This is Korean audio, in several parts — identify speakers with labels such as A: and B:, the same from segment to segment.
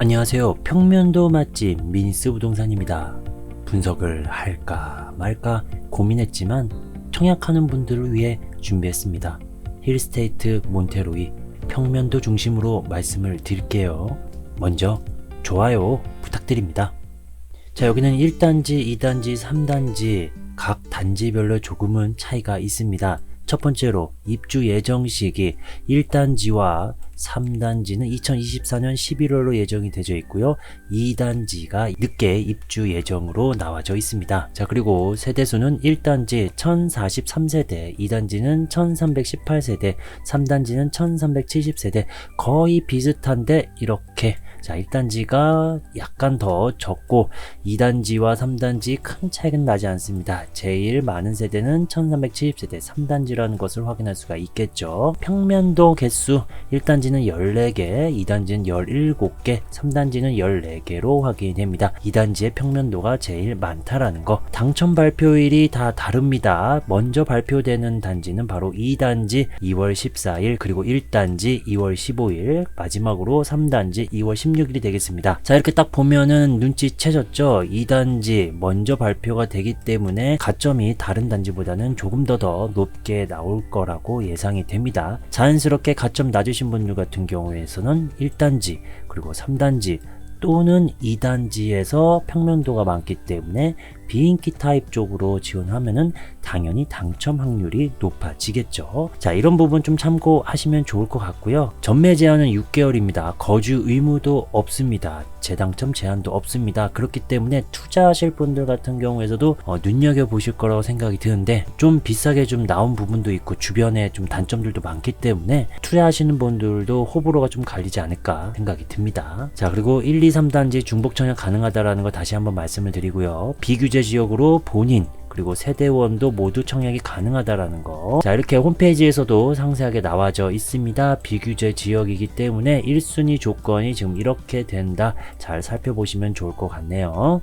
A: 안녕하세요. 평면도 맛집 미니스 부동산입니다. 분석을 할까 말까 고민했지만 청약하는 분들을 위해 준비했습니다. 힐스테이트 몬테로이 평면도 중심으로 말씀을 드릴게요. 먼저 좋아요 부탁드립니다. 자, 여기는 1단지, 2단지, 3단지 각 단지별로 조금은 차이가 있습니다. 첫 번째로 입주 예정 시기 1단지와 3단지는 2024년 11월로 예정이 되어 있고요. 2단지가 늦게 입주 예정으로 나와져 있습니다. 자, 그리고 세대수는 1단지 1043세대, 2단지는 1318세대, 3단지는 1370세대 거의 비슷한데 이렇게 자, 1단지가 약간 더 적고 2단지와 3단지 큰 차이는 나지 않습니다. 제일 많은 세대는 1370세대 3단지라는 것을 확인할 수가 있겠죠. 평면도 개수 1단지는 14개, 2단지는 17개, 3단지는 14개로 확인이 됩니다. 2단지의 평면도가 제일 많다라는 거. 당첨 발표일이 다 다릅니다. 먼저 발표되는 단지는 바로 2단지 2월 14일, 그리고 1단지 2월 15일, 마지막으로 3단지 2월 16일이 되겠습니다. 자, 이렇게 딱 보면은 눈치채셨죠? 2단지 먼저 발표가 되기 때문에 가점이 다른 단지보다는 조금 더 높게 나올 거라고 예상이 됩니다. 자연스럽게 가점 낮으신 분들 같은 경우에서는 1단지 그리고 3단지 또는 2단지에서 평면도가 많기 때문에 비인기 타입 쪽으로 지원하면은 당연히 당첨 확률이 높아지겠죠. 자, 이런 부분 좀 참고하시면 좋을 것 같고요. 전매 제한은 6개월입니다. 거주 의무도 없습니다. 재당첨 제한도 없습니다. 그렇기 때문에 투자하실 분들 같은 경우에서도 눈여겨보실 거라고 생각이 드는데 좀 비싸게 좀 나온 부분도 있고 주변에 좀 단점들도 많기 때문에 투자하시는 분들도 호불호가 좀 갈리지 않을까 생각이 듭니다. 자, 그리고 1, 2, 3단지 중복 청약 가능하다라는 거 다시 한번 말씀을 드리고요. 비규제 지역으로 본인 그리고 세대원도 모두 청약이 가능하다라는 거. 자, 이렇게 홈페이지에서도 상세하게 나와져 있습니다. 비규제 지역이기 때문에 1순위 조건이 지금 이렇게 된다. 잘 살펴보시면 좋을 것 같네요.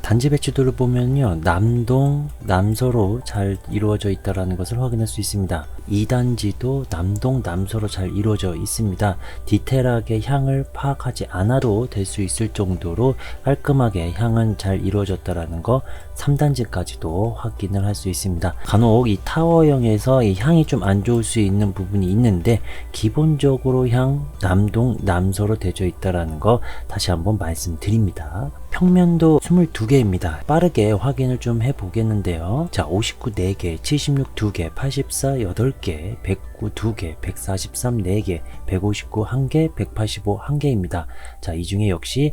A: 단지 배치도를 보면요, 남동, 남서로 잘 이루어져 있다는 것을 확인할 수 있습니다. 2단지도 남동, 남서로 잘 이루어져 있습니다. 디테일하게 향을 파악하지 않아도 될 수 있을 정도로 깔끔하게 향은 잘 이루어졌다는 거 3단지까지도 확인을 할 수 있습니다. 간혹 이 타워형에서 이 향이 좀 안 좋을 수 있는 부분이 있는데 기본적으로 향 남동, 남서로 되어 있다는 거 다시 한번 말씀드립니다. 평면도 22개입니다. 빠르게 확인을 좀 해보겠는데요. 자, 59 4개, 76 2개, 84 8개, 109 2개, 143 4개, 159 1개, 185 1개입니다. 자, 이 중에 역시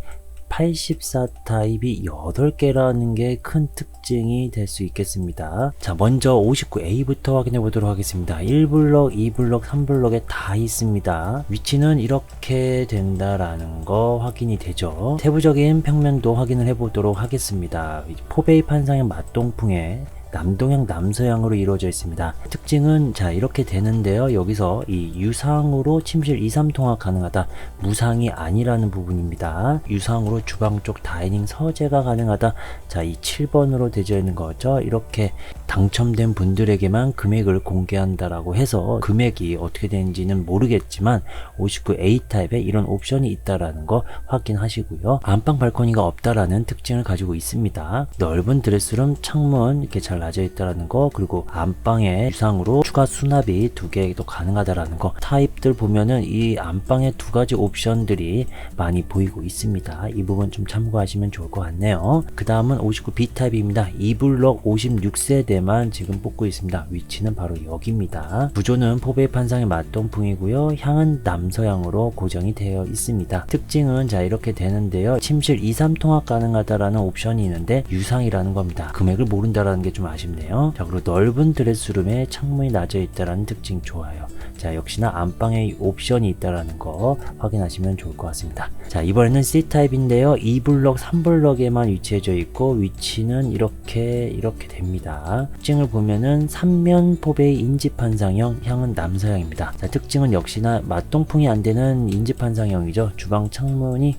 A: 84 타입이 8개라는 게 큰 특징이 될 수 있겠습니다. 자, 먼저 59A부터 확인해 보도록 하겠습니다. 1블럭, 2블럭, 3블럭에 다 있습니다. 위치는 이렇게 된다라는 거 확인이 되죠. 세부적인 평면도 확인을 해 보도록 하겠습니다. 포베이 판상형 맞동풍에 남동향 남서향으로 이루어져 있습니다. 특징은 자, 이렇게 되는데요. 여기서 이 유상으로 침실 2, 3 통화 가능하다. 무상이 아니라는 부분입니다. 유상으로 주방 쪽 다이닝 서재가 가능하다. 자, 이 7번으로 되어 있는 거죠. 이렇게 당첨된 분들에게만 금액을 공개한다라고 해서 금액이 어떻게 되는지는 모르겠지만 59A 타입에 이런 옵션이 있다라는 거 확인하시고요. 안방 발코니가 없다라는 특징을 가지고 있습니다. 넓은 드레스룸 창문 이렇게 잘 낮아 있다라는 거, 그리고 안방에 유상으로 추가 수납이 2개도 가능하다라는 거. 타입들 보면은 이 안방에 2가지 옵션들이 많이 보이고 있습니다. 이 부분 좀 참고하시면 좋을 것 같네요. 그 다음은 59B 타입입니다. 2블럭 56세대만 지금 뽑고 있습니다. 위치는 바로 여기입니다. 구조는 포베이 판상의 맞동풍이고요. 향은 남서향으로 고정이 되어 있습니다. 특징은 자, 이렇게 되는데요. 침실 2, 3 통합 가능하다라는 옵션이 있는데 유상이라는 겁니다. 금액을 모른다라는 게 좀 아쉽네요. 자, 그리고 넓은 드레스룸에 창문이 낮아 있다라는 특징 좋아요. 자, 역시나 안방에 옵션이 있다라는 거 확인하시면 좋을 것 같습니다. 자, 이번에는 C타입인데요. 2블럭, 3블럭에만 위치해져 있고 위치는 이렇게 됩니다. 특징을 보면은 3면 포베이 인지판상형, 향은 남서향입니다. 자, 특징은 역시나 맞동풍이 안 되는 인지판상형이죠. 주방 창문이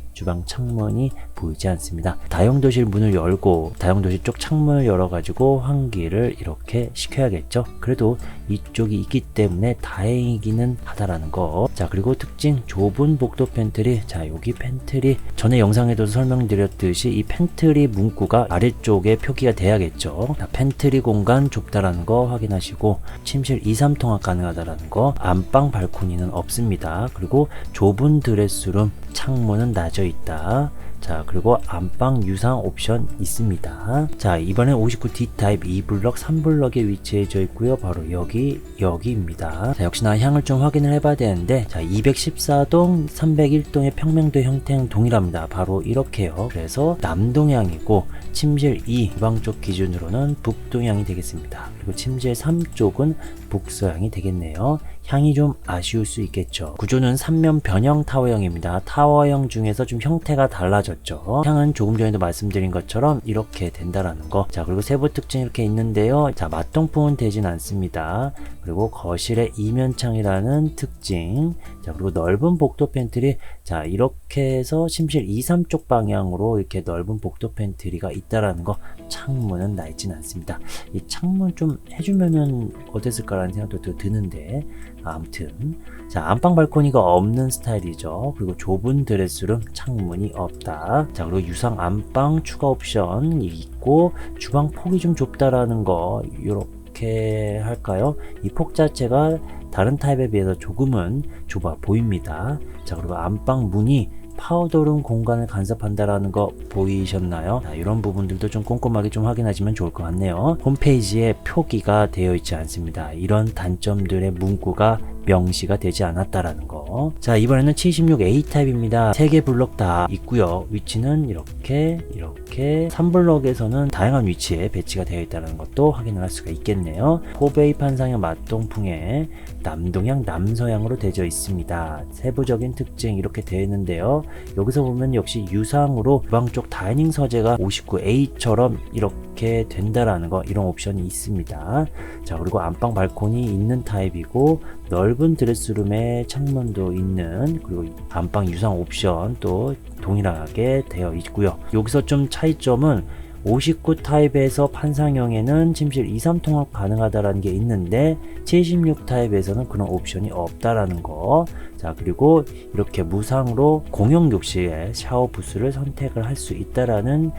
A: 보이지 않습니다. 다용도실 문을 열고 다용도실 쪽 창문을 열어가지고 환기를 이렇게 시켜야겠죠. 그래도 이쪽이 있기 때문에 다행이기는 하다라는 거. 자, 그리고 특징 좁은 복도 팬트리. 자, 여기 팬트리 전에 영상에도 설명드렸듯이 이 팬트리 문구가 아래쪽에 표기가 돼야겠죠. 자, 팬트리 공간 좁다라는 거 확인하시고 침실 2, 3통합 가능하다라는 거. 안방 발코니는 없습니다. 그리고 좁은 드레스룸 창문은 낮아 있다. 자, 그리고 안방 유상 옵션 있습니다. 자, 이번엔 59D 타입 2블럭 3블럭에 위치해져 있고요. 바로 여기입니다. 자, 역시나 향을 좀 확인을 해봐야 되는데, 자, 214동 301동의 평면도 형태는 동일합니다. 바로 이렇게요. 그래서 남동향이고 침실 2 주방 쪽 기준으로는 북동향이 되겠습니다. 그리고 침실 3쪽은 북서향이 되겠네요. 향이 좀 아쉬울 수 있겠죠. 구조는 3면 변형 타워형입니다. 타워형 중에서 좀 형태가 달라졌죠. 향은 조금 전에도 말씀드린 것처럼 이렇게 된다라는 거. 자, 그리고 세부 특징 이렇게 있는데요. 자, 맞동풍은 되진 않습니다. 그리고 거실에 이면창이라는 특징. 자, 그리고 넓은 복도 팬트리. 자, 이렇게 해서 침실 2, 3쪽 방향으로 이렇게 넓은 복도 팬트리가 있다라는 거. 창문은 나 있진 않습니다. 이 창문 좀 해주면은 어땠을까라는 생각도 드는데, 아무튼 자, 안방 발코니가 없는 스타일이죠. 그리고 좁은 드레스룸 창문이 없다. 자, 그리고 유상 안방 추가 옵션이 있고 주방 폭이 좀 좁다라는 거. 이렇게 할까요? 이 폭 자체가 다른 타입에 비해서 조금은 좁아 보입니다. 자, 그리고 안방 문이 파우더룸 공간을 간섭한다라는 거 보이셨나요? 자, 이런 부분들도 좀 꼼꼼하게 좀 확인하시면 좋을 것 같네요. 홈페이지에 표기가 되어 있지 않습니다. 이런 단점들의 문구가 명시가 되지 않았다라는 거. 자, 이번에는 76A 타입입니다. 3개 블럭 다 있고요. 위치는 이렇게 3블럭에서는 다양한 위치에 배치가 되어 있다는 것도 확인을 할 수가 있겠네요. 호베이 판상형 맞동풍에 남동향 남서향으로 되어 있습니다. 세부적인 특징 이렇게 되어 있는데요. 여기서 보면 역시 유상으로 주방 쪽 다이닝 서재가 59A처럼 이렇게 된다라는 거, 이런 옵션이 있습니다. 자, 그리고 안방 발코니 있는 타입이고 넓은 드레스룸에 창문도 있는, 그리고 안방 유상 옵션 또 동일하게 되어 있고요. 여기서 좀 차이점은 59 타입에서 판상형에는 침실 2, 3통합 가능하다라는 게 있는데 76 타입에서는 그런 옵션이 없다라는 거. 자, 그리고 이렇게 무상으로 공용 욕실에 샤워 부스를 선택을 할 수 있다라는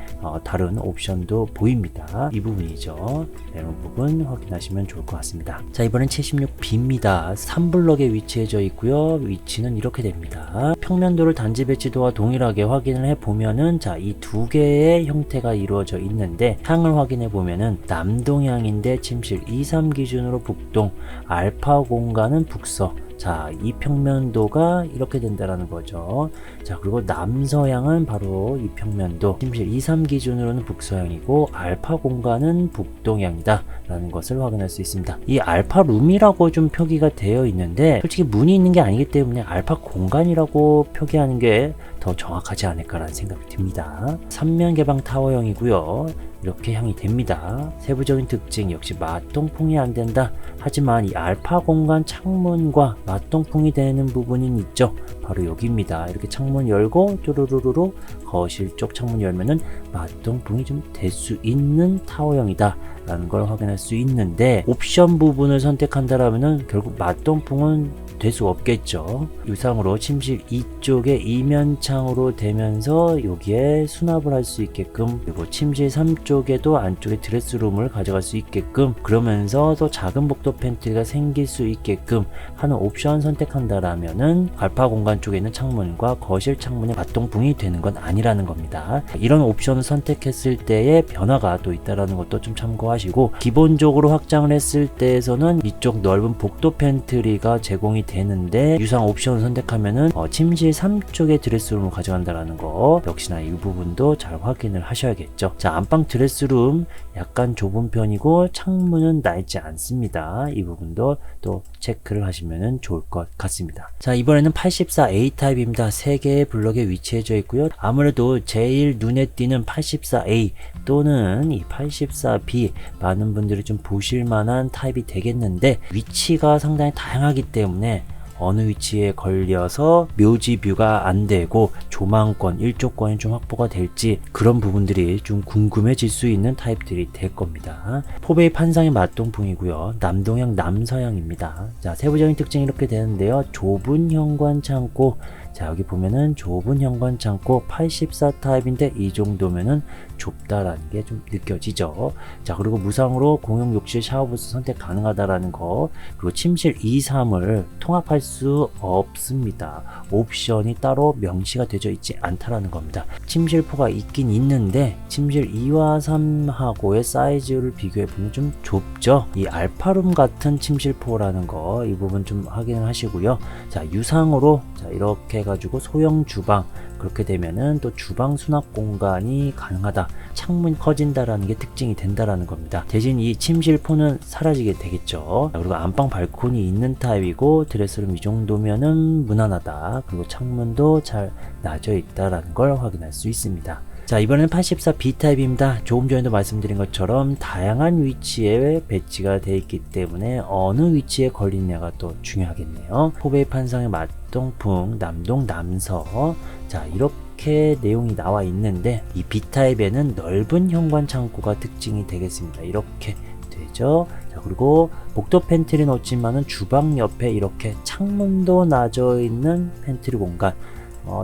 A: 다른 옵션도 보입니다. 이 부분이죠. 이런 부분 확인하시면 좋을 것 같습니다. 자, 이번엔 76B입니다. 3블럭에 위치해져 있고요. 위치는 이렇게 됩니다. 평면도를 단지 배치도와 동일하게 확인을 해보면은, 자, 이 두 개의 형태가 이루어져 있는데 향을 확인해 보면은 남동향인데 침실 2, 3 기준으로 북동, 알파 공간은 북서. 자, 이 평면도가 이렇게 된다라는 거죠. 자, 그리고 남서향은 바로 이 평면도, 침실 2, 3 기준으로는 북서향이고 알파 공간은 북동향이다 라는 것을 확인할 수 있습니다. 이 알파 룸이라고 좀 표기가 되어 있는데 솔직히 문이 있는 게 아니기 때문에 알파 공간이라고 표기하는 게 더 정확하지 않을까라는 생각이 듭니다. 3면 개방 타워형이고요. 이렇게 향이 됩니다. 세부적인 특징 역시 맞동풍이 안 된다. 하지만 이 알파 공간 창문과 맞동풍이 되는 부분이 있죠. 바로 여기입니다. 이렇게 창문 열고 쪼르르르 거실 쪽 창문 열면은 맞동풍이 좀 될 수 있는 타워형이다 라는 걸 확인할 수 있는데, 옵션 부분을 선택한다라면은 결국 맞동풍은 될 수 없겠죠. 유상으로 침실 이쪽에 이면창으로 되면서 여기에 수납을 할 수 있게끔, 그리고 침실 3쪽에도 안쪽에 드레스룸을 가져갈 수 있게끔, 그러면서 더 작은 복도 팬트리가 생길 수 있게끔 하는 옵션 선택한다라면은 알파 공간 쪽에 있는 창문과 거실 창문의 맞동풍이 되는 건 아니라는 겁니다. 이런 옵션을 선택했을 때의 변화가 또 있다라는 것도 좀 참고하시고, 기본적으로 확장을 했을 때에서는 이쪽 넓은 복도 팬트리가 제공이 되는데 유상 옵션을 선택하면은 침실 3쪽에 드레스룸을 가져간다라는 거, 역시나 이 부분도 잘 확인을 하셔야겠죠. 자, 안방 드레스룸 약간 좁은 편이고 창문은 낡지 않습니다. 이 부분도 또 체크를 하시면 좋을 것 같습니다. 자, 이번에는 84A 타입입니다. 3개의 블럭에 위치해져 있고요. 아무래도 제일 눈에 띄는 84A 또는 이 84B, 많은 분들이 좀 보실만한 타입이 되겠는데 위치가 상당히 다양하기 때문에 어느 위치에 걸려서 묘지 뷰가 안 되고 조망권, 일조권이 좀 확보가 될지 그런 부분들이 좀 궁금해질 수 있는 타입들이 될 겁니다. 포베이 판상의 맞동풍이고요. 남동향, 남서향입니다. 자, 세부적인 특징이 이렇게 되는데요. 좁은 현관 창고, 자, 여기 보면은 좁은 현관 창고 84 타입인데 이 정도면은 좁다라는 게 좀 느껴지죠. 자, 그리고 무상으로 공용 욕실 샤워부스 선택 가능하다라는 거, 그리고 침실 2, 3을 통합할 수 없습니다. 옵션이 따로 명시가 되어 있지 않다라는 겁니다. 침실포가 있긴 있는데 침실 2와 3하고의 사이즈를 비교해 보면 좀 좁죠. 이 알파룸 같은 침실포라는 거, 이 부분 좀 확인을 하시고요. 자, 유상으로 자, 이렇게 해가지고 소형 주방, 그렇게 되면은 또 주방 수납 공간이 가능하다, 창문 커진다라는 게 특징이 된다라는 겁니다. 대신 이 침실포는 사라지게 되겠죠. 그리고 안방 발코니 있는 타입이고 드레스룸 이 정도면은 무난하다. 그리고 창문도 잘 나져 있다라는 걸 확인할 수 있습니다. 자, 이번에는 84 B타입입니다. 조금 전에도 말씀드린 것처럼 다양한 위치에 배치가 되어 있기 때문에 어느 위치에 걸리느냐가 또 중요하겠네요. 포베이 판상의 맞동풍, 남동, 남서. 자, 이렇게 내용이 나와 있는데 이 B타입에는 넓은 현관 창고가 특징이 되겠습니다. 이렇게 되죠. 자, 그리고 복도 팬트리는 없지만은 주방 옆에 이렇게 창문도 나져 있는 팬트리 공간,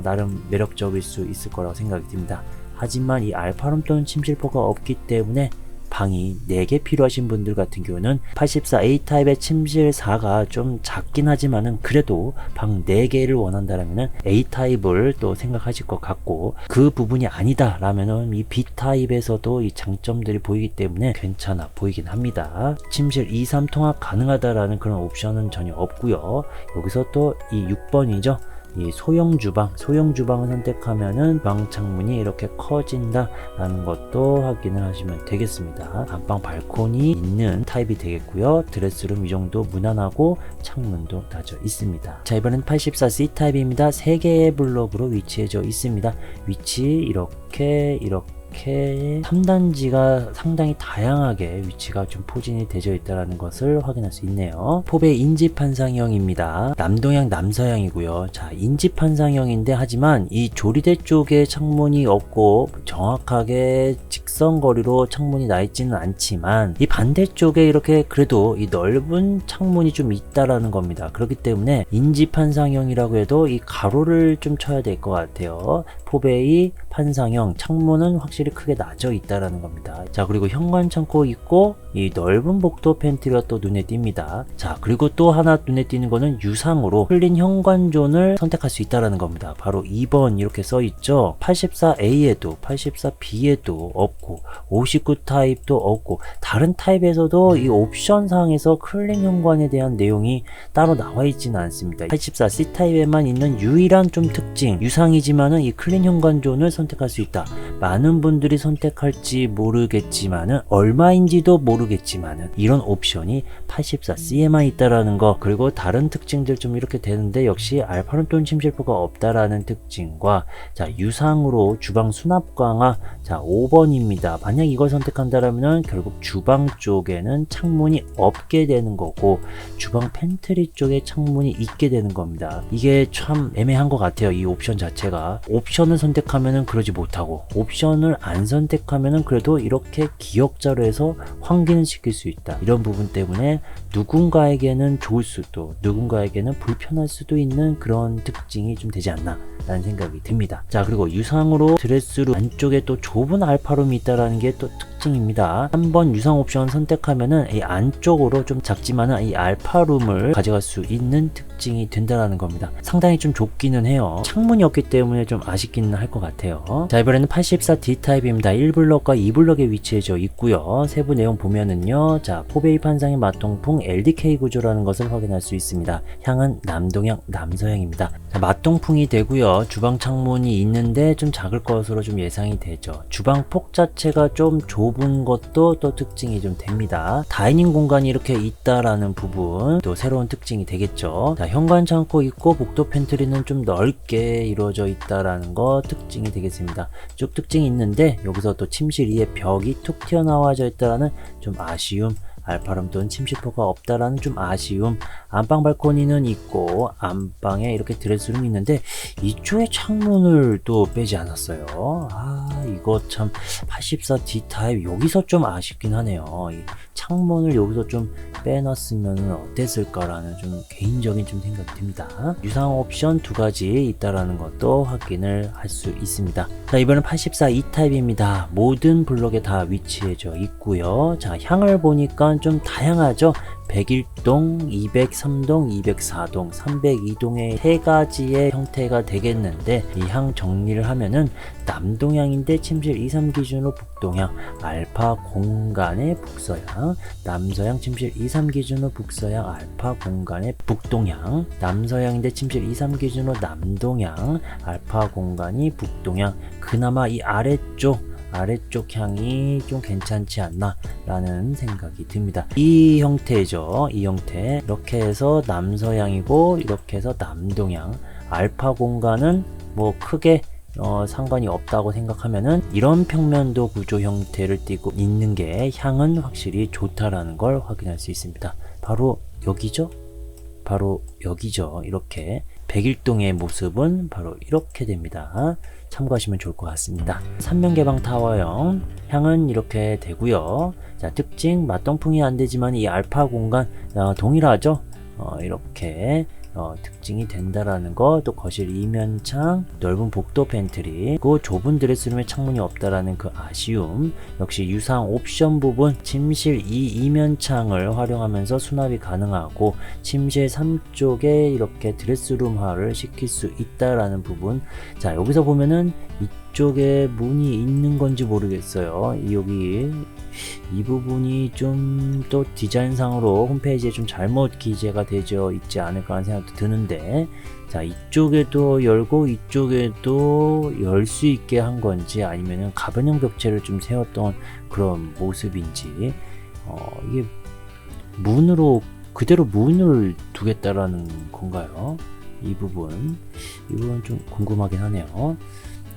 A: 나름 매력적일 수 있을 거라고 생각이 듭니다. 하지만 이 알파룸 또는 침실포가 없기 때문에 방이 4개 필요하신 분들 같은 경우는 84A 타입의 침실 4가 좀 작긴 하지만은 그래도 방 4개를 원한다라면은 A 타입을 또 생각하실 것 같고, 그 부분이 아니다 라면은 이 B 타입에서도 이 장점들이 보이기 때문에 괜찮아 보이긴 합니다. 침실 2, 3 통합 가능하다라는 그런 옵션은 전혀 없고요. 여기서 또 이 6번이죠. 이 소형 주방을 선택하면은 방 창문이 이렇게 커진다 라는 것도 확인을 하시면 되겠습니다. 안방 발코니 있는 타입이 되겠고요. 드레스룸 이 정도 무난하고 창문도 나져 있습니다. 자, 이번엔 84C 타입입니다. 3개의 블록으로 위치해져 있습니다. 위치 이렇게 3단지가 상당히 다양하게 위치가 좀 포진이 되어 있다는 것을 확인할 수 있네요. 포베이 인지판상형입니다. 남동향, 남서향이고요. 자, 인지판상형인데 하지만 이 조리대 쪽에 창문이 없고 정확하게 직선거리로 창문이 나 있지는 않지만 이 반대쪽에 이렇게 그래도 이 넓은 창문이 좀 있다라는 겁니다. 그렇기 때문에 인지판상형이라고 해도 이 가로를 좀 쳐야 될 것 같아요. 포베이 판상형 창문은 확실히 크게 나져 있다라는 겁니다. 자, 그리고 현관 창고 있고 이 넓은 복도 팬트리가 또 눈에 띕니다. 자, 그리고 또 하나 눈에 띄는 거는 유상으로 흘린 현관존을 선택할 수 있다라는 겁니다. 바로 2번 이렇게 써 있죠. 84A에도 84B에도 없고 59 타입도 없고 다른 타입에서도 이 옵션 상에서 흘린 현관에 대한 내용이 따로 나와 있지는 않습니다. 84C 타입에만 있는 유일한 좀 특징, 유상이지만은 이 클린 현관존을 선택할 수 있다. 많은 분들이 선택할지 모르겠지만은 얼마인지도 모르겠지만은 이런 옵션이 84C에만 있다라는 거, 그리고 다른 특징들 좀 이렇게 되는데 역시 알파룸 또는 침실포가 없다라는 특징과, 자, 유상으로 주방 수납 강화, 자, 5번입니다. 만약 이걸 선택한다라면 결국 주방 쪽에는 창문이 없게 되는 거고 주방 팬트리 쪽에 창문이 있게 되는 겁니다. 이게 참 애매한 것 같아요. 이 옵션 자체가 옵션을 선택하면은 그러지 못하고 옵션을 안 선택하면은 그래도 이렇게 기역자로 해서 환기는 시킬 수 있다. 이런 부분 때문에 누군가에게는 좋을 수도 누군가에게는 불편할 수도 있는 그런 특징이 좀 되지 않나 라는 생각이 듭니다. 자, 그리고 유상으로 드레스룸 안쪽에 또 좁은 알파룸이 있다라는 게 또 특징입니다. 한번 유상 옵션 선택하면은 이 안쪽으로 좀 작지만은 이 알파룸을 가져갈 수 있는 특징이 된다라는 겁니다. 상당히 좀 좁기는 해요. 창문이 없기 때문에 좀 아쉽기는 할 것 같아요. 자, 이번에는 84D 타입입니다. 1블럭과 2블럭에 위치해져 있고요. 세부 내용 보면은요, 자, 포베이 판상의 맞동풍 LDK 구조라는 것을 확인할 수 있습니다. 향은 남동향, 남서향입니다. 자, 맞동풍이 되고요. 주방 창문이 있는데 좀 작을 것으로 좀 예상이 되죠. 주방 폭 자체가 좀 좁은 것도 또 특징이 좀 됩니다. 다이닝 공간이 이렇게 있다라는 부분 또 새로운 특징이 되겠죠. 자, 현관 창고 있고 복도 팬트리는 좀 넓게 이루어져 있다라는 거 특징이 되겠습니다. 쭉 특징이 있는데 여기서 또 침실 위에 벽이 툭 튀어나와져 있다라는 좀 아쉬움, 알파룸 또는 침실포가 없다라는 좀 아쉬움, 안방 발코니는 있고 안방에 이렇게 드레스룸이 있는데 이쪽에 창문을 또 빼지 않았어요. 이거 참 84D 타입 여기서 좀 아쉽긴 하네요. 이 창문을 여기서 좀 빼놨으면 어땠을까라는 좀 개인적인 좀 생각이 듭니다. 유상 옵션 두 가지 있다라는 것도 확인을 할 수 있습니다. 자, 이번엔 84E 타입입니다. 모든 블록에 다 위치해져 있고요. 자, 향을 보니까 좀 다양하죠. 101동, 203동, 204동, 302동의 세 가지의 형태가 되겠는데 이 향 정리를 하면은 남동향인데 침실 2, 3 기준으로 북동향, 알파 공간의 북서향, 남서향 침실 2, 3 기준으로 북서향, 알파 공간의 북동향, 남서향인데 침실 2, 3 기준으로 남동향, 알파 공간이 북동향. 그나마 이 아래쪽 향이 좀 괜찮지 않나 라는 생각이 듭니다. 이 형태죠. 이 형태 이렇게 해서 남서향이고 이렇게 해서 남동향. 알파 공간은 뭐 크게 상관이 없다고 생각하면은 이런 평면도 구조 형태를 띠고 있는 게 향은 확실히 좋다라는 걸 확인할 수 있습니다. 바로 여기죠. 이렇게 101동의 모습은 바로 이렇게 됩니다. 참고하시면 좋을 것 같습니다. 3면 개방 타워형 향은 이렇게 되고요. 자, 특징 맛동풍이 안 되지만 이 알파 공간 동일하죠. 이렇게 특징이 된다라는 거, 또 거실 이면창, 넓은 복도 팬트리, 그리고 좁은 드레스룸에 창문이 없다라는 그 아쉬움, 역시 유상 옵션 부분 침실 이면창을 활용하면서 수납이 가능하고 침실 3쪽에 이렇게 드레스룸화를 시킬 수 있다라는 부분. 자, 여기서 보면은 이쪽에 문이 있는 건지 모르겠어요. 여기 이 부분이 좀 또 디자인상으로 홈페이지에 좀 잘못 기재가 되어 있지 않을까 하는 생각도 드는데, 자, 이쪽에도 열고 이쪽에도 열 수 있게 한 건지 아니면은 가변형 벽체를 좀 세웠던 그런 모습인지, 이게 문으로 그대로 문을 두겠다라는 건가요? 이 부분 좀 궁금하긴 하네요.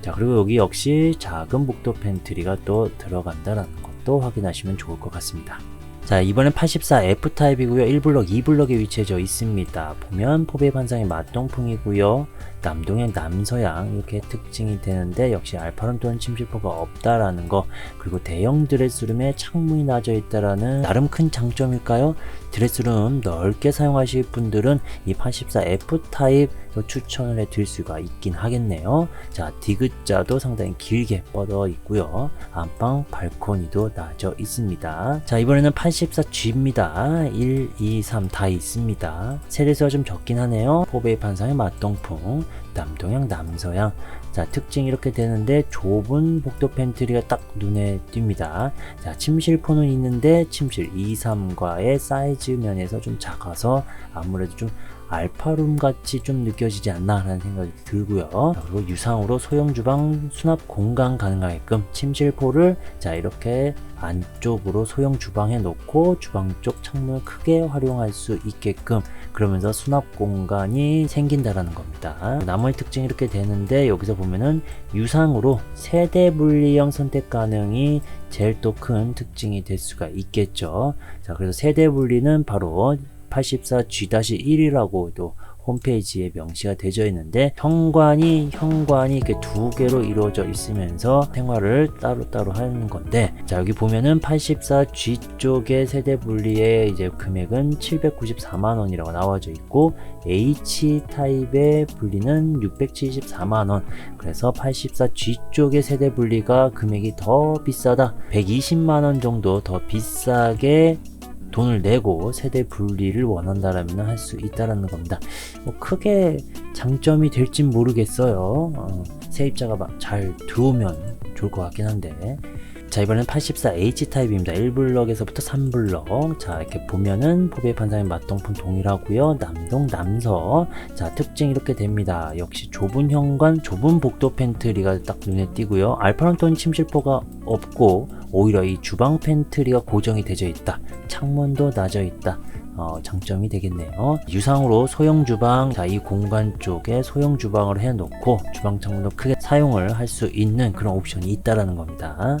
A: 자, 그리고 여기 역시 작은 복도 팬트리가 또 들어간다라는 것도 확인하시면 좋을 것 같습니다. 자, 이번엔 84F 타입이고요. 1블럭, 2블럭에 위치해져 있습니다. 보면 포베이 판상의 맛동풍이고요. 남동향, 남서향 이렇게 특징이 되는데 역시 알파룸 또는 침실포가 없다라는 거, 그리고 대형 드레스룸에 창문이 나져 있다라는 나름 큰 장점일까요? 드레스룸 넓게 사용하실 분들은 이 84F 타입 추천을 해드릴 수가 있긴 하겠네요. 자, 디귿자도 상당히 길게 뻗어 있고요. 안방 발코니도 나져 있습니다. 자, 이번에는 84G입니다. 1, 2, 3 다 있습니다. 세대수가 좀 적긴 하네요. 포베이 판상의 맛동풍, 남동향, 남서향. 자, 특징이 이렇게 되는데 좁은 복도 팬트리가 딱 눈에 띕니다. 자, 침실포는 있는데 침실 2, 3과의 사이즈 면에서 좀 작아서 아무래도 좀 알파룸 같이 좀 느껴지지 않나 라는 생각이 들고요. 그리고 유상으로 소형 주방 수납 공간 가능하게끔 침실포를 자, 이렇게 안쪽으로 소형 주방에 놓고 주방 쪽 창문을 크게 활용할 수 있게끔, 그러면서 수납 공간이 생긴다라는 겁니다. 나머지 특징이 이렇게 되는데 여기서 보면은 유상으로 세대 분리형 선택 가능이 제일 또 큰 특징이 될 수가 있겠죠. 자, 그래서 세대 분리는 바로 84G-1이라고도 홈페이지에 명시가 되어 있는데 현관이 이렇게 두 개로 이루어져 있으면서 생활을 따로따로 하는 건데, 자, 여기 보면은 84G 쪽의 세대 분리의 이제 금액은 794만원이라고 나와져 있고 H 타입의 분리는 674만원. 그래서 84G 쪽의 세대 분리가 금액이 더 비싸다, 120만원 정도 더 비싸게 돈을 내고 세대 분리를 원한다라면 할 수 있다라는 겁니다. 뭐 크게 장점이 될진 모르겠어요. 세입자가 막 잘 들어오면 좋을 것 같긴 한데. 자, 이번엔 84H 타입입니다. 1블럭에서부터 3블럭. 자, 이렇게 보면은 포베이 판상의 맛동풍 동일하고요. 남동, 남서. 자, 특징 이렇게 됩니다. 역시 좁은 현관, 좁은 복도 팬트리가 딱 눈에 띄고요. 알파룸 또는 침실포가 없고 오히려 이 주방 팬트리가 고정이 되어 있다. 창문도 나져 있다. 장점이 되겠네요. 유상으로 소형 주방, 자, 이 공간 쪽에 소형 주방을 해놓고 주방 창문도 크게 사용을 할 수 있는 그런 옵션이 있다라는 겁니다.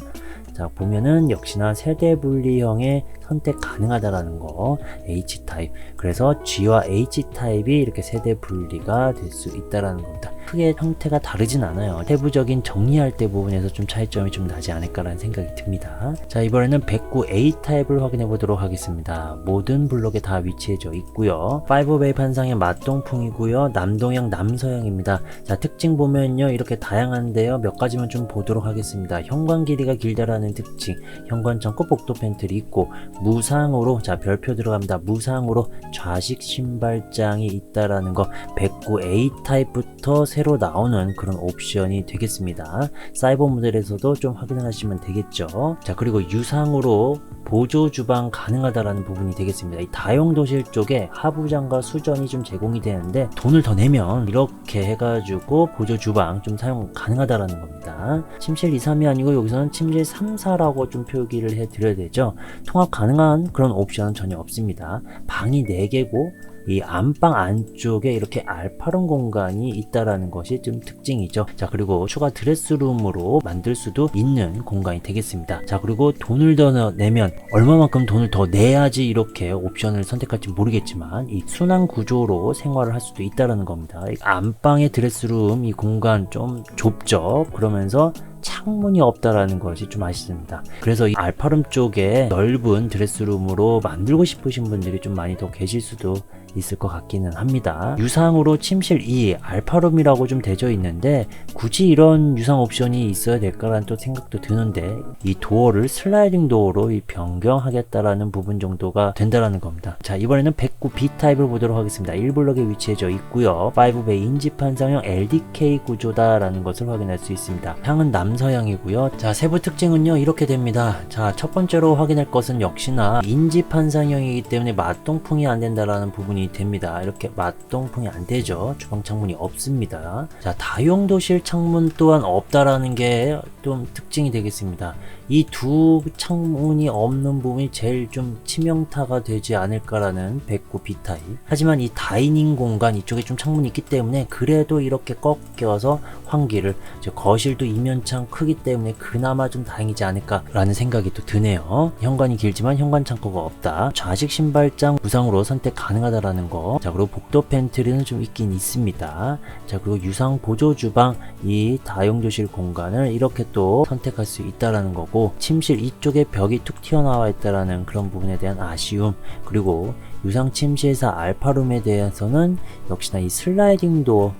A: 자, 보면은 역시나 세대 분리형의 선택 가능하다라는 거, H타입. 그래서 G와 H타입이 이렇게 세대 분리가 될 수 있다라는 겁니다. 크게 형태가 다르진 않아요. 세부적인 정리할 때 부분에서 좀 차이점이 좀 나지 않을까라는 생각이 듭니다. 자, 이번에는 109A 타입을 확인해 보도록 하겠습니다. 모든 블록에 다 위치해져 있고요. 5베이 판상의 맞동풍이고요. 남동향, 남서향입니다. 자, 특징 보면요, 이렇게 다양한데요. 몇 가지만 좀 보도록 하겠습니다. 현관 길이가 길다라는 특징, 현관 창고 복도 팬트리 있고, 무상으로, 자, 별표 들어갑니다. 무상으로 좌식 신발장이 있다라는 거, 109A 타입부터 새로 나오는 그런 옵션이 되겠습니다. 사이버 모델에서도 좀 확인을 하시면 되겠죠. 자, 그리고 유상으로 보조 주방 가능하다라는 부분이 되겠습니다. 이 다용도실 쪽에 하부장과 수전이 좀 제공이 되는데 돈을 더 내면 이렇게 해가지고 보조 주방 좀 사용 가능하다라는 겁니다. 침실 2, 3이 아니고 여기서는 침실 3, 4라고 좀 표기를 해드려야 되죠. 통합 가능한 그런 옵션은 전혀 없습니다. 방이 4개고 이 안방 안쪽에 이렇게 알파룸 공간이 있다라는 것이 좀 특징이죠. 자, 그리고 추가 드레스룸으로 만들 수도 있는 공간이 되겠습니다. 자, 그리고 돈을 더 내면 얼마만큼 돈을 더 내야지 이렇게 옵션을 선택할지 모르겠지만 이 순환 구조로 생활을 할 수도 있다라는 겁니다. 안방의 드레스룸 이 공간 좀 좁죠. 그러면서 창문이 없다라는 것이 좀 아쉽습니다. 그래서 이 알파룸 쪽에 넓은 드레스룸으로 만들고 싶으신 분들이 좀 많이 더 계실 수도 있을 것 같기는 합니다. 유상으로 침실 2 알파룸이라고 좀 되어 있는데 굳이 이런 유상 옵션이 있어야 될까라는 또 생각도 드는데 이 도어를 슬라이딩 도어로 변경하겠다라는 부분 정도가 된다라는 겁니다. 자, 이번에는 109B 타입을 보도록 하겠습니다. 1블럭에 위치해져 있고요. 5베이 인지판상형 LDK 구조다라는 것을 확인할 수 있습니다. 향은 남서향이고요. 자, 세부 특징은요 이렇게 됩니다. 자, 첫 번째로 확인할 것은 역시나 인지판상형이기 때문에 맞동풍이 안 된다라는 부분이 됩니다. 이렇게 맞동풍이 안 되죠. 주방 창문이 없습니다. 자, 다용도실 창문 또한 없다라는 게 좀 특징이 되겠습니다. 이 두 창문이 없는 부분이 제일 좀 치명타가 되지 않을까라는 109B 타입. 하지만 이 다이닝 공간 이쪽에 좀 창문이 있기 때문에 그래도 이렇게 꺾여서 환기를, 거실도 이면창 크기 때문에 그나마 좀 다행이지 않을까라는 생각이 또 드네요. 현관이 길지만 현관 창고가 없다. 좌식 신발장 무상으로 선택 가능하다라는 거. 자, 그리고 복도 팬트리는 좀 있긴 있습니다. 자, 그리고 유상 보조 주방 이 다용도실 공간을 이렇게 또 선택할 수 있다라는 거고, 침실 이쪽에 벽이 툭 튀어나와 있다라는 그런 부분에 대한 아쉬움, 그리고 유상 침실사 알파룸에 대해서는 역시나 이 슬라이딩 도어,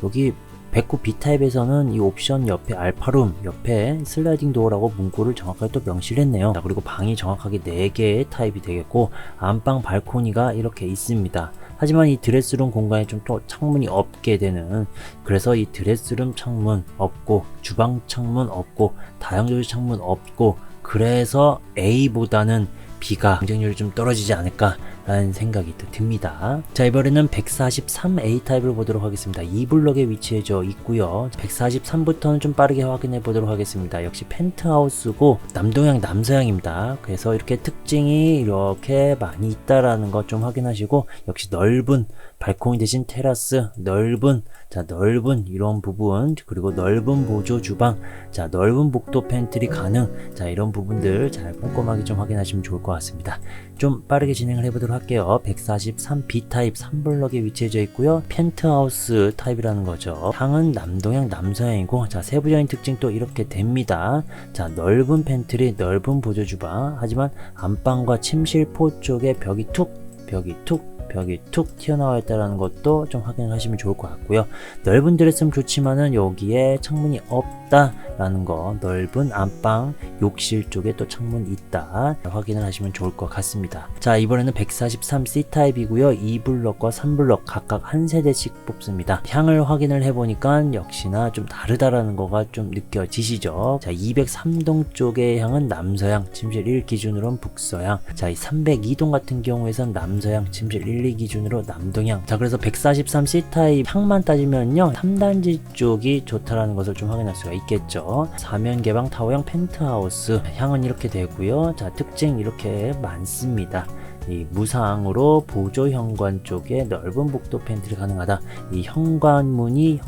A: 여기 109B 타입에서는 이 옵션 옆에 알파룸 옆에 슬라이딩 도어라고 문구를 정확하게 또 명시를 했네요. 자, 그리고 방이 정확하게 4개의 타입이 되겠고 안방 발코니가 이렇게 있습니다. 하지만 이 드레스룸 공간에 좀 또 창문이 없게 되는, 그래서 이 드레스룸 창문 없고 주방 창문 없고 다용도실 창문 없고 그래서 A보다는 B가 경쟁률이 좀 떨어지지 않을까라는 생각이 또 듭니다. 자, 이번에는 143A 타입을 보도록 하겠습니다. 2블럭에 위치해져 있고요. 143부터는 좀 빠르게 확인해 보도록 하겠습니다. 역시 펜트하우스고 남동향 남서향입니다. 그래서 이렇게 특징이 이렇게 많이 있다라는 것 좀 확인하시고, 역시 넓은 발코니 대신 테라스, 넓은 이런 부분, 그리고 넓은 보조 주방, 자, 넓은 복도 팬트리 가능, 자, 이런 부분들 잘 꼼꼼하게 좀 확인하시면 좋을 것 같습니다. 좀 빠르게 진행을 해보도록 할게요. 143B 타입 3블럭에 위치해져 있고요. 펜트하우스 타입이라는 거죠. 향은 남동향 남서향이고, 자, 세부적인 특징 또 이렇게 됩니다. 자, 넓은 팬트리, 넓은 보조 주방, 하지만 안방과 침실포 쪽에 벽이 툭 튀어나와 있다는 것도 좀 확인을 하시면 좋을 것 같고요. 넓은 드레스룸 좋지만은 여기에 창문이 없다라는 거, 넓은 안방 욕실 쪽에 또 창문이 있다 확인을 하시면 좋을 것 같습니다. 자, 이번에는 143C 타입이고요. 2블럭과 3블럭 각각 한 세대씩 뽑습니다. 향을 확인을 해보니까 역시나 좀 다르다라는 거가 좀 느껴지시죠. 자, 203동 쪽의 향은 남서향, 침실 1 기준으로는 북서향. 자, 이 302동 같은 경우에선 남서향, 침실 1, 2 기준으로 남동향. 자, 그래서 143C 타입 향만 따지면요 3단지 쪽이 좋다라는 것을 좀 확인할 수가 있겠죠. 사면 개방 타워형 펜트하우스 향은 이렇게 되고요. 자, 특징 이렇게 많습니다. 이 무상으로 보조 현관 쪽에 넓은 복도 팬트리 가능하다. 이 현관문이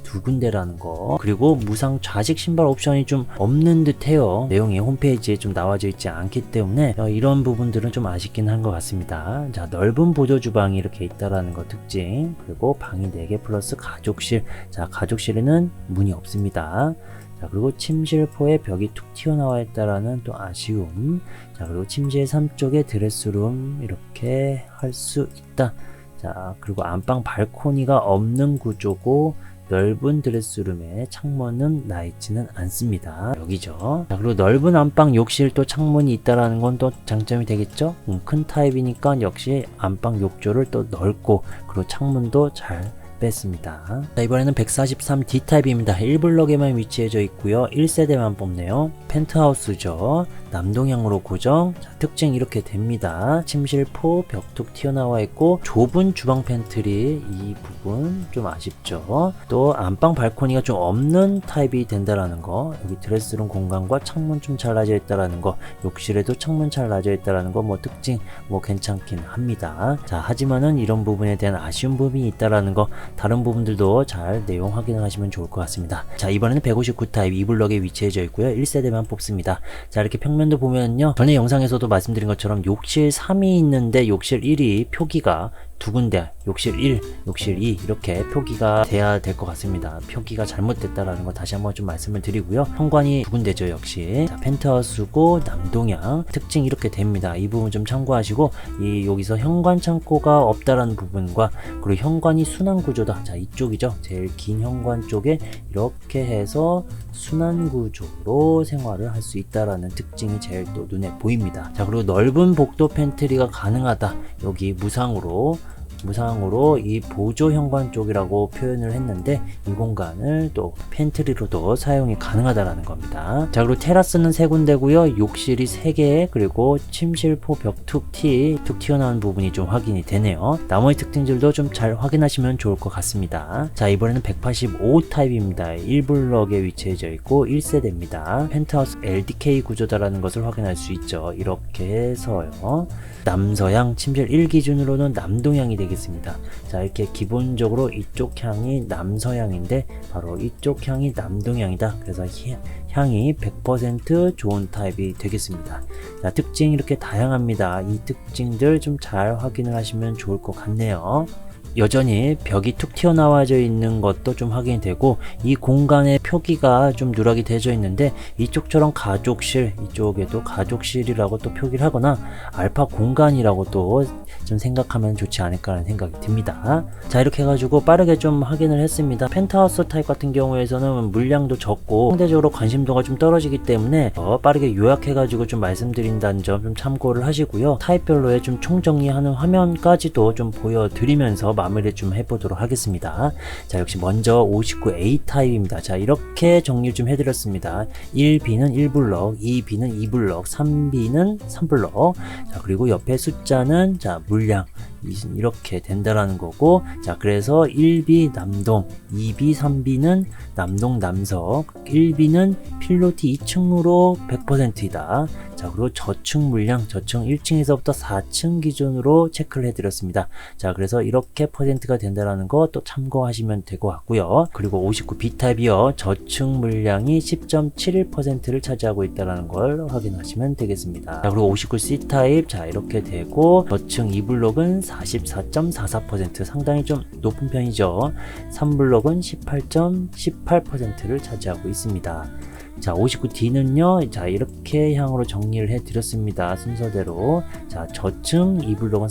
A: 두 군데라는 거. 그리고 무상 좌식 신발 옵션이 좀 없는 듯해요. 내용이 홈페이지에 좀 나와져 있지 않기 때문에 이런 부분들은 좀 아쉽긴 한 것 같습니다. 자, 넓은 보조 주방이 이렇게 있다라는 거 특징. 그리고 방이 4개 플러스 가족실. 자, 가족실에는 문이 없습니다. 자, 그리고 침실포에 벽이 툭 튀어나와 있다라는 또 아쉬움. 자, 그리고 침실 3쪽에 드레스룸 이렇게 할 수 있다. 자, 그리고 안방 발코니가 없는 구조고 넓은 드레스룸에 창문은 나 있지는 않습니다. 여기죠. 자, 그리고 넓은 안방 욕실 또 창문이 있다라는 건 또 장점이 되겠죠. 큰 타입이니까 역시 안방 욕조를 또 넓고 그리고 창문도 잘 뺐습니다. 자, 이번에는 143D 타입입니다. 1블럭에만 위치해져 있고요. 1세대만 뽑네요. 펜트하우스죠. 남동향으로 고정. 자, 특징 이렇게 됩니다. 침실포 벽 툭 튀어나와 있고 좁은 주방 팬트리 이 부분 좀 아쉽죠. 또 안방 발코니가 좀 없는 타입이 된다라는 거. 여기 드레스룸 공간과 창문 좀 잘라져 있다라는 거. 욕실에도 창문 잘라져 있다라는 거 뭐 특징 뭐 괜찮긴 합니다. 자, 하지만은 이런 부분에 대한 아쉬운 부분이 있다라는 거. 다른 부분들도 잘 내용 확인을 하시면 좋을 것 같습니다. 자, 이번에는 159 타입 2블럭에 위치해져 있고요. 1세대만 뽑습니다. 자, 이렇게 평면도 보면요. 전에 영상에서도 말씀드린 것처럼 욕실 3이 있는데 욕실 1이 표기가 두 군데, 욕실 1, 욕실 2 이렇게 표기가 돼야 될 것 같습니다. 표기가 잘못됐다라는 거 다시 한번 좀 말씀을 드리고요. 현관이 두 군데죠, 역시. 자, 펜트하우스고 남동향 특징 이렇게 됩니다. 이 부분 좀 참고하시고 여기서 현관 창고가 없다라는 부분과 그리고 현관이 순환 구조다. 자, 이쪽이죠. 제일 긴 현관 쪽에 이렇게 해서 순환 구조로 생활을 할 수 있다라는 특징이 제일 또 눈에 보입니다. 자, 그리고 넓은 복도 팬트리가 가능하다. 여기 무상으로 이 보조 현관 쪽이라고 표현을 했는데 이 공간을 또 팬트리로도 사용이 가능하다라는 겁니다. 자, 그리고 테라스는 3군데고요. 욕실이 3개 그리고 침실포 벽 툭 튀어나온 부분이 좀 확인이 되네요. 나머지 특징들도 좀 잘 확인하시면 좋을 것 같습니다. 자, 이번에는 185 타입입니다. 1블럭에 위치해져 있고 1세대입니다. 펜트하우스 LDK 구조다라는 것을 확인할 수 있죠. 이렇게 해서요. 남서향 침실 1 기준으로는 남동향이 되겠습니다. 자, 이렇게 기본적으로 이쪽 향이 남서향인데 바로 이쪽 향이 남동향이다. 그래서 향이 100% 좋은 타입이 되겠습니다. 자, 특징 이렇게 다양합니다. 이 특징들 좀 잘 확인을 하시면 좋을 것 같네요. 여전히 벽이 툭 튀어나와져 있는 것도 좀 확인이 되고 이 공간의 표기가 좀 누락이 되어 있는데 이쪽처럼 가족실, 이쪽에도 가족실이라고 또 표기를 하거나 알파 공간이라고 또 좀 생각하면 좋지 않을까라는 생각이 듭니다. 자, 이렇게 해가지고 빠르게 좀 확인을 했습니다. 펜트하우스 타입 같은 경우에서는 물량도 적고 상대적으로 관심도가 좀 떨어지기 때문에 빠르게 요약해가지고 좀 말씀드린다는 점 좀 참고를 하시고요. 타입별로의 좀 총정리하는 화면까지도 좀 보여드리면서 마무리 좀 해보도록 하겠습니다. 자, 역시 먼저 59A 타입입니다. 자, 이렇게 정리 좀 해드렸습니다. 1B는 1블럭, 2B는 2블럭, 3B는 3블럭. 자, 그리고 옆에 숫자는 자, 물량 이렇게 된다라는 거고, 자, 그래서 1B 남동, 2B 3B는 남동 남석, 1B는 필로티 2층으로 100%이다. 자, 그리고 저층 물량, 저층 1층에서부터 4층 기준으로 체크를 해드렸습니다. 자, 그래서 이렇게 퍼센트가 된다라는 거 또 참고하시면 될 것 같고요. 그리고 59B 타입이요. 저층 물량이 10.71%를 차지하고 있다는 걸 확인하시면 되겠습니다. 자, 그리고 59C 타입, 자, 이렇게 되고 저층 2블록은 44.44% 상당히 좀 높은 편이죠. 3블록은 18.18%를 차지하고 있습니다. 자, 59D는요, 자, 이렇게 향으로 정리를 해 드렸습니다. 순서대로. 자, 저층 2블록은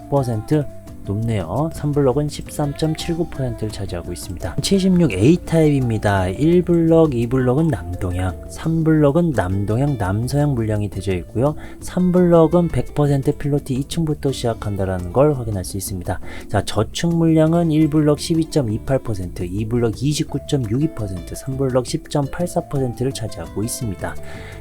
A: 40% 높네요. 3블럭은 13.79%를 차지하고 있습니다. 76A 타입입니다. 1블럭, 2블럭은 남동향, 3블럭은 남동향, 남서향 물량이 되어 있고요. 3블럭은 100% 필로티 2층부터 시작한다는 걸 확인할 수 있습니다. 자, 저층 물량은 1블럭 12.28%, 2블럭 29.62%, 3블럭 10.84%를 차지하고 있습니다.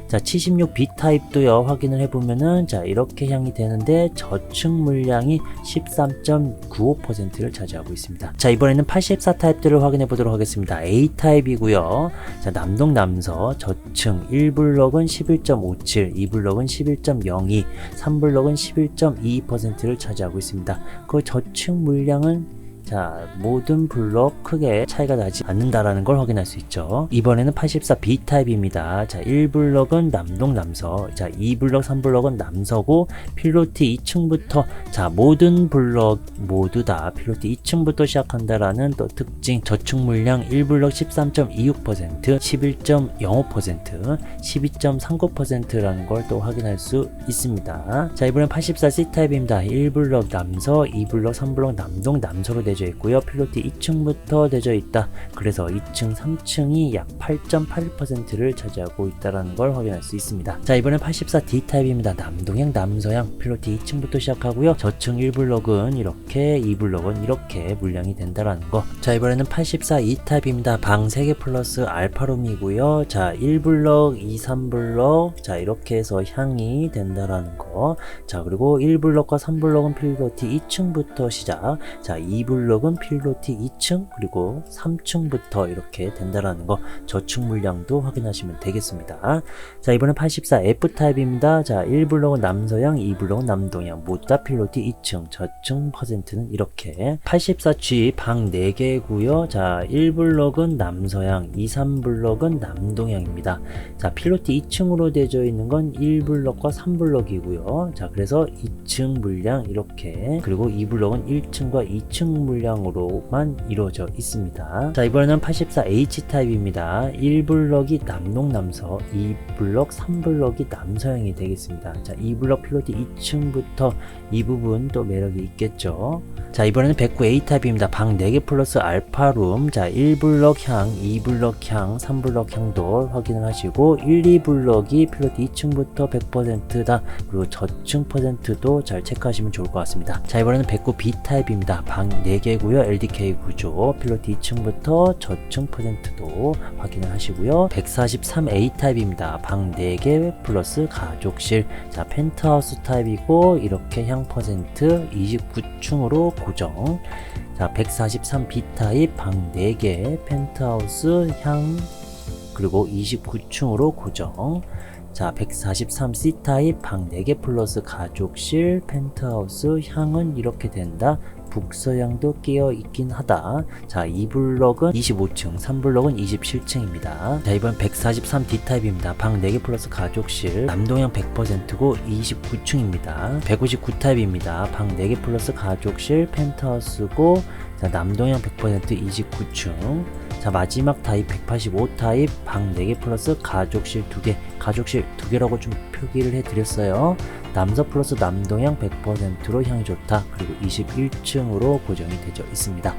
A: 자, 76B 타입도요, 확인을 해보면은, 자, 이렇게 향이 되는데, 저층 물량이 13.1% 11.95%를 차지하고 있습니다. 자, 이번에는 84 타입들을 확인해 보도록 하겠습니다. A 타입이고요. 자, 남동 남서 저층 1블럭은 11.57, 2블럭은 11.02, 3블럭은 11.22%를 차지하고 있습니다. 그 저층 물량은 자, 모든 블럭 크게 차이가 나지 않는다라는 걸 확인할 수 있죠. 이번에는 84 B 타입입니다. 자, 1블럭은 남동 남서, 자, 2블럭 3블럭은 남서고 필로티 2층부터 자, 모든 블럭 모두 다 필로티 2층부터 시작한다라는 또 특징. 저축 물량 1블럭 13.26%, 11.05%, 12.39%라는 걸 또 확인할 수 있습니다. 자, 이번엔 84 C 타입입니다. 1블럭 남서, 2블럭 3블럭 남동 남서로 되죠 있고요. 필로티 2층부터 되어 있다. 그래서 2층, 3층이 약 8.81%를 차지하고 있다는 걸 확인할 수 있습니다. 자, 이번엔 84 D 타입입니다. 남동향, 남서향, 필로티 2층부터 시작하고요. 저층 1블럭은 이렇게, 2블럭은 이렇게 물량이 된다라는 거. 자, 이번에는 84 E 타입입니다. 방 3개 플러스 알파룸이고요. 자, 1블럭, 2, 3블럭, 자, 이렇게 해서 향이 된다라는 거. 자, 그리고 1블럭과 3블럭은 필로티 2층부터 시작. 자, 2블럭은 필로티 2층 그리고 3층부터 이렇게 된다라는 거. 저축 물량도 확인하시면 되겠습니다. 자, 이번엔 84 F 타입입니다. 자, 1블럭은 남서향, 2블럭은 남동향, 모두 다 필로티 2층, 저층 퍼센트는 이렇게. 84 G 방 4개고요. 자, 1블럭은 남서향, 2, 3블럭은 남동향입니다. 자, 필로티 2층으로 되어 있는 건 1블럭과 3블럭이고요. 자, 그래서 2층 물량 이렇게, 그리고 2블럭은 1층과 2층 물량으로만 이루어져 있습니다. 자, 이번에는 84H 타입입니다. 1블럭이 남동 남서, 2블럭 3블럭이 남서향이 되겠습니다. 자, 2블럭 필로티 2층부터 이 부분 또 매력이 있겠죠. 자, 이번에는 109A 타입입니다. 방 4개 플러스 알파룸. 자, 1블럭 향, 2블럭 향, 3블럭 향도 확인을 하시고 1, 2블럭이 필로티 2층부터 100%다. 그리고 저층 퍼센트도 잘 체크하시면 좋을 것 같습니다. 자, 이번에는 109B 타입입니다. 방 4개고요. LDK 구조, 필로티 2층부터 저층 퍼센트도 확인을 하시고요. 143A 타입입니다. 방 4개 플러스 가족실. 자, 펜트하우스 타입이고 이렇게 향 퍼센트 29층으로 고정. 자, 143B 타입 방 4개 펜트하우스 향 그리고 29층으로 고정. 자, 143C 타입 방 4개 플러스 가족실 펜트하우스 향은 이렇게 된다. 북서향도 끼어 있긴 하다. 자, 2블럭은 25층, 3블럭은 27층입니다. 자, 이번 143D 타입입니다. 방 4개 플러스 가족실, 남동향 100%고 29층입니다. 159 타입입니다. 방 4개 플러스 가족실, 펜트하우스고, 자, 남동향 100% 29층. 자, 마지막 타입 185 타입 방 4개 플러스 가족실 2개, 가족실 2개라고 좀 표기를 해드렸어요. 남서 플러스 남동향 100%로 향이 좋다. 그리고 21층으로 고정이 되어 있습니다.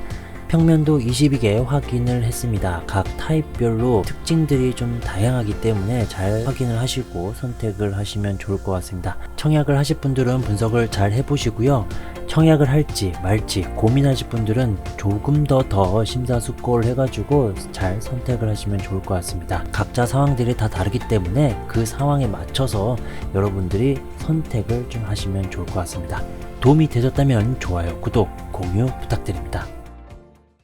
A: 평면도 22개 확인을 했습니다. 각 타입별로 특징들이 좀 다양하기 때문에 잘 확인을 하시고 선택을 하시면 좋을 것 같습니다. 청약을 하실 분들은 분석을 잘 해보시고요. 청약을 할지 말지 고민하실 분들은 조금 더 심사숙고를 해가지고 잘 선택을 하시면 좋을 것 같습니다. 각자 상황들이 다 다르기 때문에 그 상황에 맞춰서 여러분들이 선택을 좀 하시면 좋을 것 같습니다. 도움이 되셨다면 좋아요, 구독, 공유 부탁드립니다.